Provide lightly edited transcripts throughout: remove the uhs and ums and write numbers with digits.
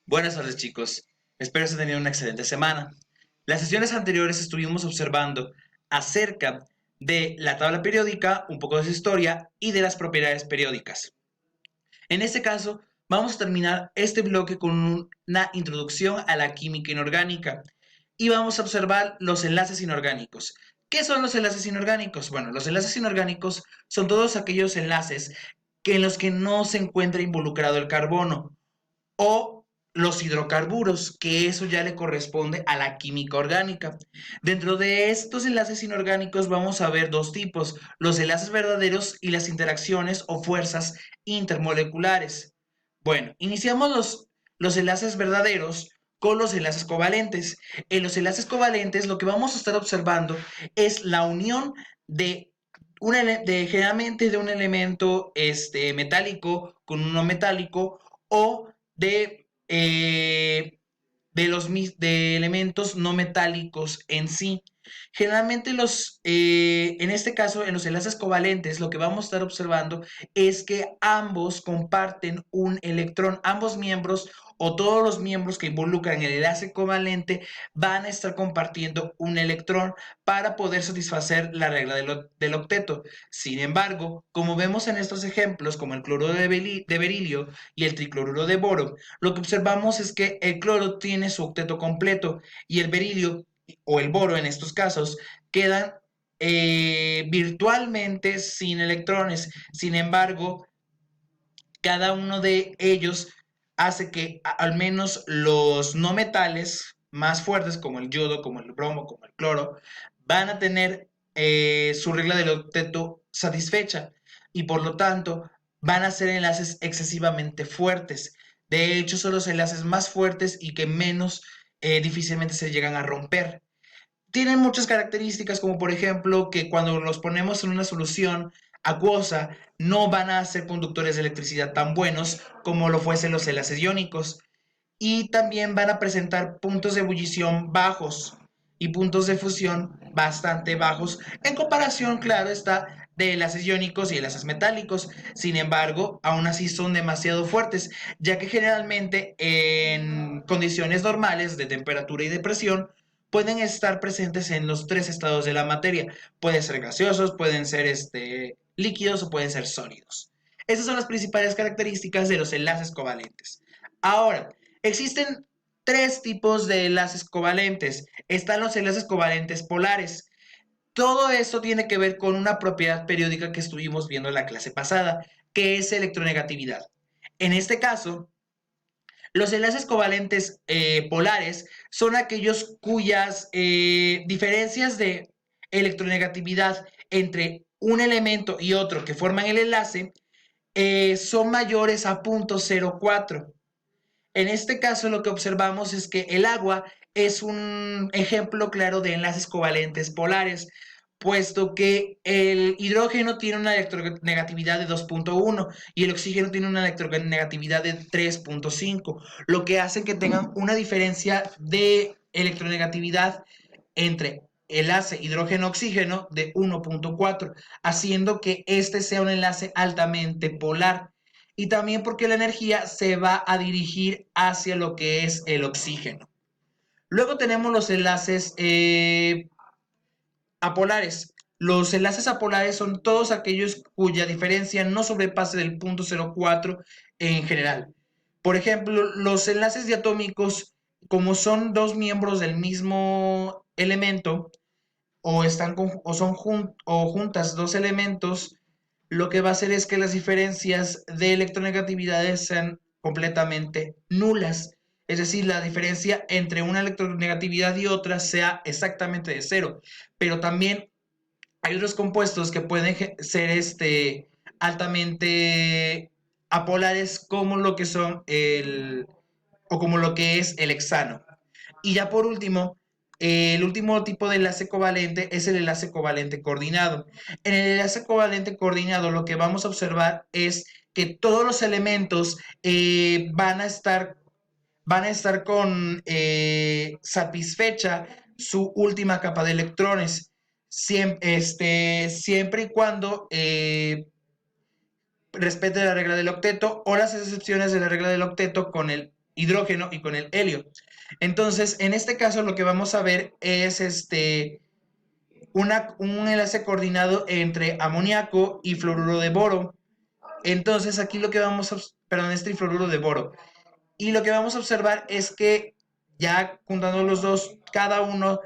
Buenas tardes chicos, espero que tenido una excelente semana. Las sesiones anteriores estuvimos observando acerca de la tabla periódica, un poco de su historia y de las propiedades periódicas. En este caso, vamos a terminar este bloque con una introducción a la química inorgánica y vamos a observar los enlaces inorgánicos. ¿Qué son los enlaces inorgánicos? Bueno, los enlaces inorgánicos son todos aquellos enlaces en los que no se encuentra involucrado el carbono o los hidrocarburos, que eso ya le corresponde a la química orgánica. Dentro de estos enlaces inorgánicos vamos a ver dos tipos, los enlaces verdaderos y las interacciones o fuerzas intermoleculares. Bueno, iniciamos los enlaces verdaderos con los enlaces covalentes. En los enlaces covalentes lo que vamos a estar observando es la unión generalmente de un elemento metálico con uno metálico o de elementos no metálicos en sí. Generalmente en este caso, en los enlaces covalentes, lo que vamos a estar observando es que ambos comparten un electrón, ambos miembros o todos los miembros que involucran el enlace covalente van a estar compartiendo un electrón para poder satisfacer la regla del octeto. Sin embargo, como vemos en estos ejemplos, como el cloruro de berilio y el tricloruro de boro, lo que observamos es que el cloro tiene su octeto completo y el berilio o el boro en estos casos quedan virtualmente sin electrones. Sin embargo, cada uno de ellos hace que al menos los no metales más fuertes, como el yodo, como el bromo, como el cloro, van a tener su regla del octeto satisfecha y por lo tanto van a ser enlaces excesivamente fuertes. De hecho, son los enlaces más fuertes y que menos difícilmente se llegan a romper. Tienen muchas características, como por ejemplo que cuando los ponemos en una solución acuosa no van a ser conductores de electricidad tan buenos como lo fuesen los enlaces iónicos. Y también van a presentar puntos de ebullición bajos y puntos de fusión bastante bajos en comparación, claro está, de enlaces iónicos y enlaces metálicos. Sin embargo, aún así son demasiado fuertes, ya que generalmente en condiciones normales de temperatura y de presión pueden estar presentes en los tres estados de la materia. Pueden ser gaseosos, pueden ser líquidos o pueden ser sólidos. Esas son las principales características de los enlaces covalentes. Ahora, existen tres tipos de enlaces covalentes. Están los enlaces covalentes polares. Todo esto tiene que ver con una propiedad periódica que estuvimos viendo en la clase pasada, que es electronegatividad. En este caso, los enlaces covalentes polares son aquellos cuyas diferencias de electronegatividad entre un elemento y otro que forman el enlace son mayores a 0.04. En este caso lo que observamos es que el agua es un ejemplo claro de enlaces covalentes polares, puesto que el hidrógeno tiene una electronegatividad de 2.1 y el oxígeno tiene una electronegatividad de 3.5, lo que hace que tengan una diferencia de electronegatividad entre enlace hidrógeno-oxígeno de 1.4, haciendo que este sea un enlace altamente polar y también porque la energía se va a dirigir hacia lo que es el oxígeno. Luego tenemos los enlaces apolares. Los enlaces apolares son todos aquellos cuya diferencia no sobrepase del 0.04 en general. Por ejemplo, los enlaces diatómicos, como son dos miembros del mismo elemento, o juntas dos elementos, lo que va a hacer es que las diferencias de electronegatividades sean completamente nulas. Es decir, la diferencia entre una electronegatividad y otra sea exactamente de cero. Pero también hay otros compuestos que pueden ser altamente apolares como lo que son o como lo que es el hexano. Y ya por último, el último tipo de enlace covalente es el enlace covalente coordinado. En el enlace covalente coordinado lo que vamos a observar es que todos los elementos van a estar con satisfecha su última capa de electrones, siempre y cuando respete la regla del octeto o las excepciones de la regla del octeto con el hidrógeno y con el helio. Entonces, en este caso lo que vamos a ver es un enlace coordinado entre amoníaco y fluoruro de boro. Entonces, aquí lo que vamos a, perdón, este fluoruro de boro. Y lo que vamos a observar es que ya juntando los dos, cada uno,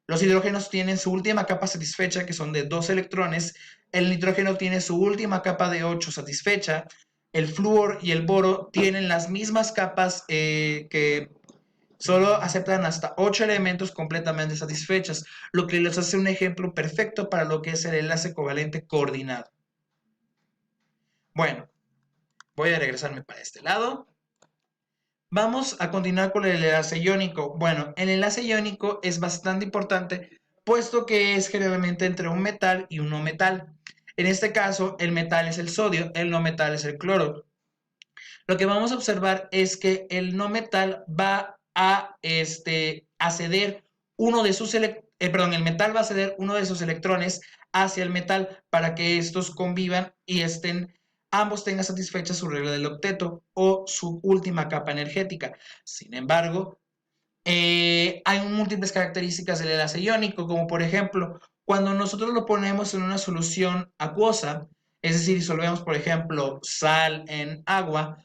los hidrógenos tienen su última capa satisfecha, que son de 2 electrones. El nitrógeno tiene su última capa de 8 satisfecha. El flúor y el boro tienen las mismas capas que solo aceptan hasta 8 elementos completamente satisfechas, lo que los hace un ejemplo perfecto para lo que es el enlace covalente coordinado. Bueno, voy a regresarme para este lado. Vamos a continuar con el enlace iónico. Bueno, el enlace iónico es bastante importante, puesto que es generalmente entre un metal y un no metal. En este caso, el metal es el sodio, el no metal es el cloro. Lo que vamos a observar es que el no metal va a ceder uno de sus el metal va a ceder uno de sus electrones hacia el metal para que estos convivan y ambos tengan satisfecha su regla del octeto o su última capa energética. Sin embargo, hay múltiples características del enlace iónico, como por ejemplo, cuando nosotros lo ponemos en una solución acuosa, es decir, disolvemos, por ejemplo, sal en agua,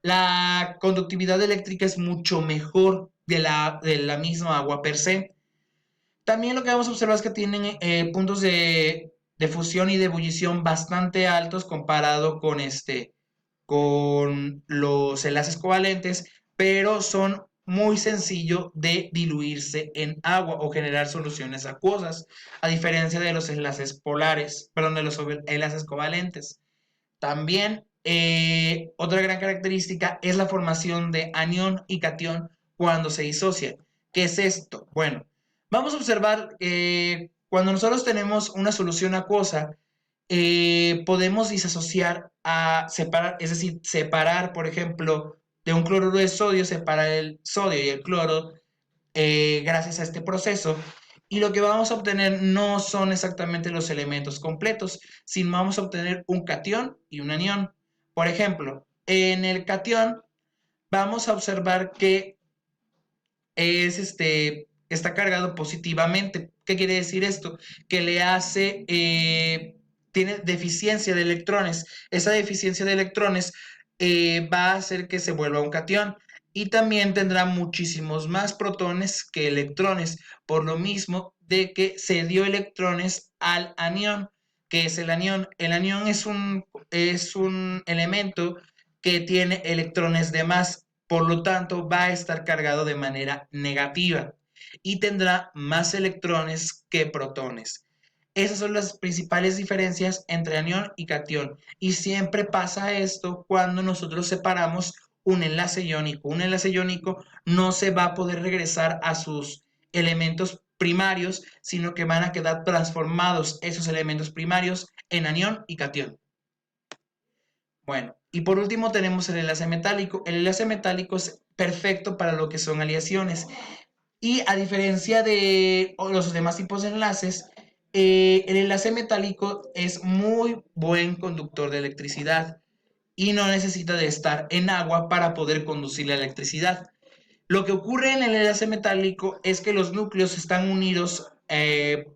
la conductividad eléctrica es mucho mejor de la misma agua per se. También lo que vamos a observar es que tienen puntos de fusión y de ebullición bastante altos comparado con los enlaces covalentes, pero son muy sencillos de diluirse en agua o generar soluciones acuosas, a diferencia de los enlaces polares, perdón, de los enlaces covalentes. También otra gran característica es la formación de anión y catión cuando se disocian. ¿Qué es esto? Bueno, vamos a observar cuando nosotros tenemos una solución acuosa, podemos disasociar a separar, es decir, separar, por ejemplo, de un cloruro de sodio, separar el sodio y el cloro gracias a este proceso. Y lo que vamos a obtener no son exactamente los elementos completos, sino vamos a obtener un catión y un anión. Por ejemplo, en el catión vamos a observar que está cargado positivamente. ¿Qué quiere decir esto? Que tiene deficiencia de electrones. Esa deficiencia de electrones va a hacer que se vuelva un catión y también tendrá muchísimos más protones que electrones, por lo mismo de que se dio electrones al anión. ¿Qué es el anión? El anión es un elemento que tiene electrones de más, por lo tanto va a estar cargado de manera negativa y tendrá más electrones que protones. Esas son las principales diferencias entre anión y catión. Y siempre pasa esto cuando nosotros separamos un enlace iónico. Un enlace iónico no se va a poder regresar a sus elementos primarios, sino que van a quedar transformados esos elementos primarios en anión y catión. Bueno, y por último tenemos el enlace metálico. El enlace metálico es perfecto para lo que son aleaciones. Y a diferencia de los demás tipos de enlaces, el enlace metálico es muy buen conductor de electricidad y no necesita de estar en agua para poder conducir la electricidad. Lo que ocurre en el enlace metálico es que los núcleos están unidos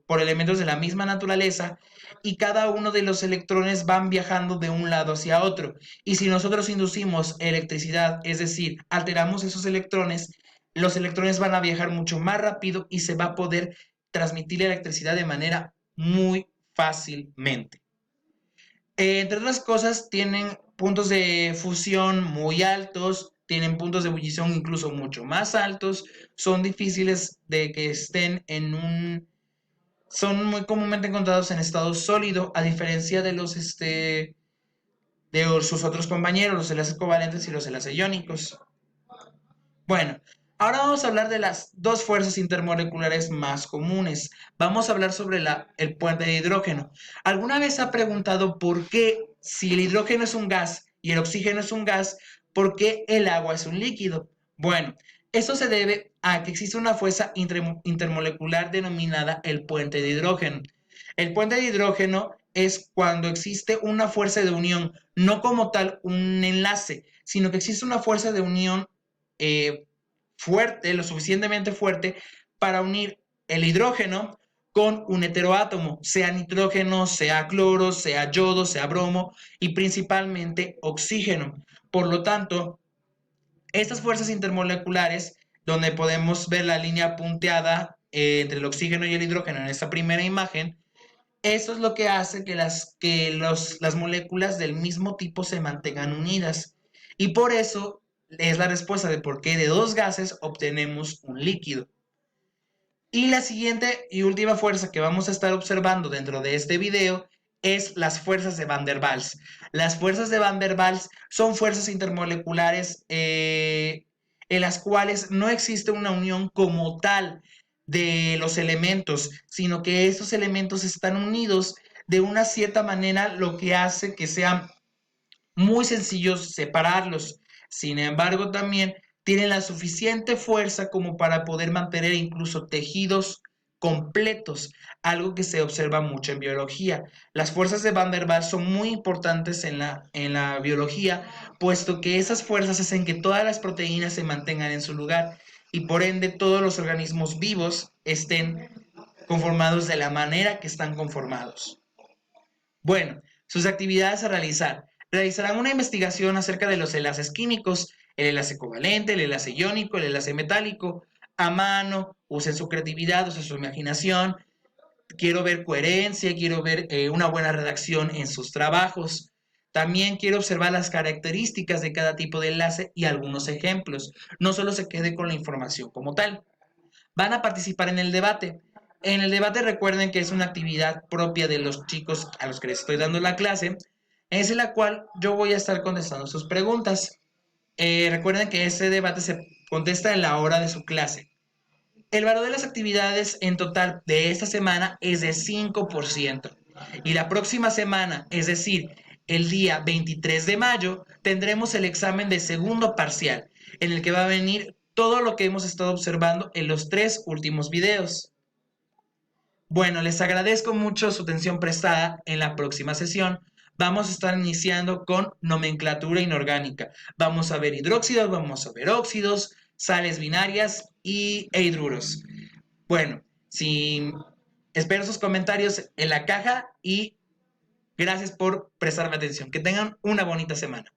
por elementos de la misma naturaleza y cada uno de los electrones van viajando de un lado hacia otro. Y si nosotros inducimos electricidad, es decir, alteramos esos electrones, los electrones van a viajar mucho más rápido y se va a poder transmitir la electricidad de manera muy fácilmente. Entre otras cosas, tienen puntos de fusión muy altos, tienen puntos de ebullición incluso mucho más altos, son difíciles de que estén son muy comúnmente encontrados en estado sólido, a diferencia de de sus otros compañeros, los enlaces covalentes y los enlaces iónicos. Bueno, ahora vamos a hablar de las dos fuerzas intermoleculares más comunes. Vamos a hablar sobre el puente de hidrógeno. ¿Alguna vez ha preguntado por qué, si el hidrógeno es un gas y el oxígeno es un gas, por qué el agua es un líquido? Bueno, esto se debe a que existe una fuerza intermolecular denominada el puente de hidrógeno. El puente de hidrógeno es cuando existe una fuerza de unión, no como tal un enlace, sino que existe una fuerza de unión fuerte, lo suficientemente fuerte para unir el hidrógeno con un heteroátomo, sea nitrógeno, sea cloro, sea yodo, sea bromo y principalmente oxígeno. Por lo tanto, estas fuerzas intermoleculares, donde podemos ver la línea punteada entre el oxígeno y el hidrógeno en esta primera imagen, eso es lo que hace que las moléculas del mismo tipo se mantengan unidas. Y por eso es la respuesta de por qué de dos gases obtenemos un líquido. Y la siguiente y última fuerza que vamos a estar observando dentro de este video es las fuerzas de Van der Waals. Las fuerzas de Van der Waals son fuerzas intermoleculares en las cuales no existe una unión como tal de los elementos, sino que estos elementos están unidos de una cierta manera, lo que hace que sean muy sencillo separarlos. Sin embargo, también tienen la suficiente fuerza como para poder mantener incluso tejidos completos, algo que se observa mucho en biología. Las fuerzas de Van der Waals son muy importantes en la biología, puesto que esas fuerzas hacen que todas las proteínas se mantengan en su lugar y por ende todos los organismos vivos estén conformados de la manera que están conformados. Bueno, sus actividades a realizar. Realizarán una investigación acerca de los enlaces químicos, el enlace covalente, el enlace iónico, el enlace metálico, a mano, usen su creatividad, usen su imaginación. Quiero ver coherencia, quiero ver una buena redacción en sus trabajos. También quiero observar las características de cada tipo de enlace y algunos ejemplos. No solo se quede con la información como tal. Van a participar en el debate. En el debate recuerden que es una actividad propia de los chicos a los que les estoy dando la clase, es en la cual yo voy a estar contestando sus preguntas. Recuerden que ese debate se contesta en la hora de su clase. El valor de las actividades en total de esta semana es de 5%. Y la próxima semana, es decir, el día 23 de mayo, tendremos el examen de segundo parcial, en el que va a venir todo lo que hemos estado observando en los 3 últimos videos. Bueno, les agradezco mucho su atención prestada. En la próxima sesión vamos a estar iniciando con nomenclatura inorgánica. Vamos a ver hidróxidos, vamos a ver óxidos, sales binarias e hidruros. Bueno, espero sus comentarios en la caja y gracias por prestarme atención. Que tengan una bonita semana.